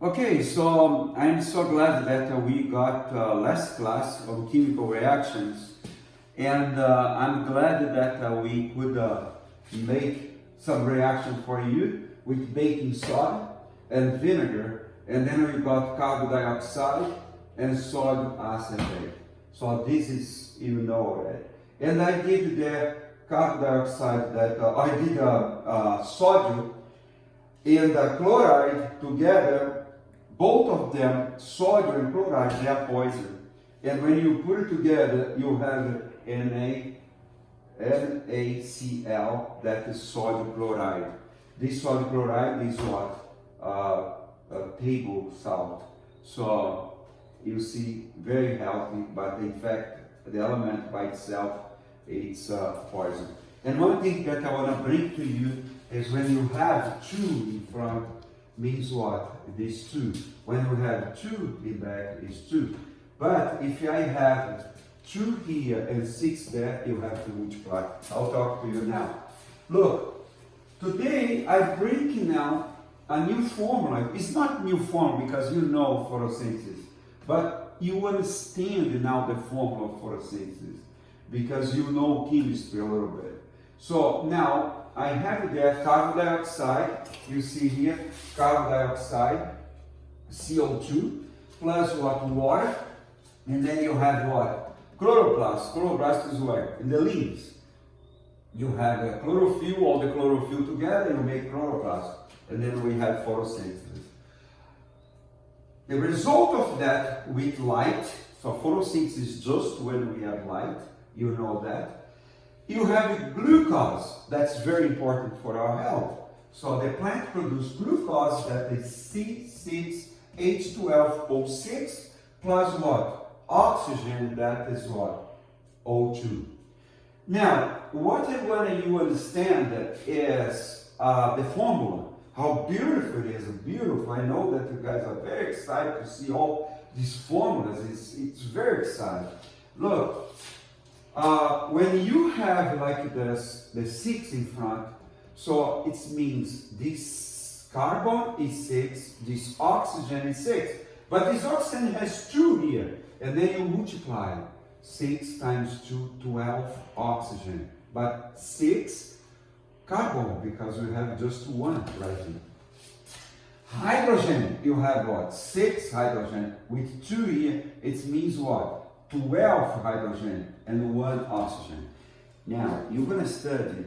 Okay, so I'm so glad that we got last class on chemical reactions, and I'm glad that we could make some reaction for you with baking soda and vinegar, and then we got carbon dioxide and sodium acetate. So this is, you know already. And I did the carbon dioxide that I did sodium and chloride together. Both of them, sodium and chloride, they are poison. And when you put it together, you have NaCl, that is sodium chloride. This sodium chloride is what? Table salt. So you see, very healthy, but in fact, the element by itself, it's poison. And one thing that I want to bring to you is when you have 2 in front, means what? This 2. When you have 2 in back, is 2. But if I have 2 here and 6 there, you have to multiply. I'll talk to you now. Look, today I'm bringing out a new formula. It's not new formula because you know photosynthesis, but you understand now the formula of photosynthesis because you know chemistry a little bit. So now I have there carbon dioxide, you see here, carbon dioxide, CO2, plus what? Water, and then you have what? Chloroplast. Chloroplast is where? In the leaves. You have a chlorophyll, all the chlorophyll together, you make chloroplast, and then we have photosynthesis. The result of that with light, so photosynthesis is just when we have light, you know that. You have glucose, that's very important for our health. So the plant produces glucose, that is C6H12O6, plus what? Oxygen, that is what? O2. Now, what I want you to understand is the formula, how beautiful it is, beautiful. I know that you guys are very excited to see all these formulas, it's very exciting. Look. When you have like this, the 6 in front, so it means this carbon is 6, this oxygen is 6, but this oxygen has 2 here, and then you multiply 6 times 2, 12 oxygen, but 6 carbon because we have just 1 right here. Hydrogen, you have what? 6 hydrogen with 2 here, it means what? 12 hydrogen and 1 oxygen. Now, you're going to study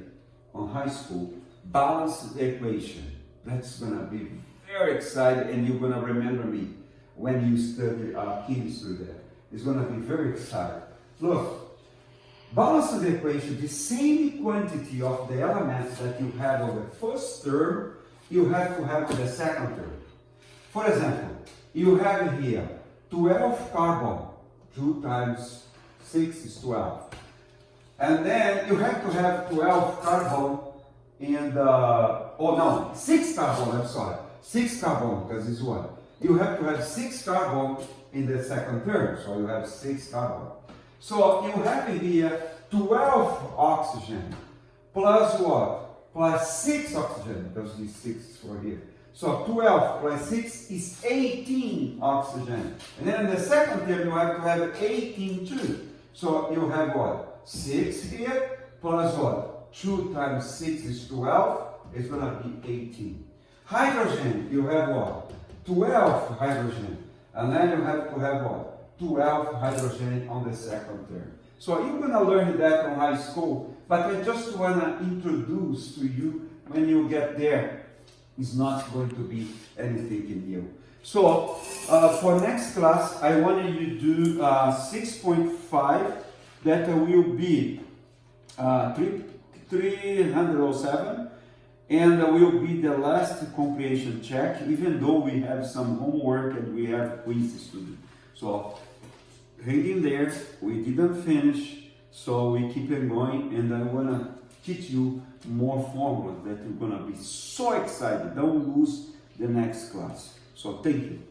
on high school balanced equation. That's going to be very exciting, and you're going to remember me when you study chemistry there. It's going to be very exciting. Look, balanced equation, the same quantity of the elements that you have on the first term, you have to have on the second term. For example, you have here 12 carbon. 2 times 6 is 12. And then you have to have 12 carbon and, 6 carbon, I'm sorry. 6 carbon, because it's 1. You have to have 6 carbon in the second term, so you have 6 carbon. So you have here 12 oxygen, plus what? Plus 6 oxygen, because this 6 is for here. So 12 plus 6 is 18 oxygen. And then in the second term, you have to have 18 too. So you have what? 6 here, plus what? 2 times 6 is 12. It's going to be 18. Hydrogen, you have what? 12 hydrogen. And then you have to have what? 12 hydrogen on the second term. So you're going to learn that in high school. But I just want to introduce to you when you get there. Is not going to be anything new. So for next class, I want you to do 6.5. That will be 307, and will be the last comprehension check. Even though we have some homework and we have quizzes to do. So hang in there. We didn't finish, so we keep it going, and I want to teach you more formulas that you're going to be so excited. Don't lose the next class. So thank you.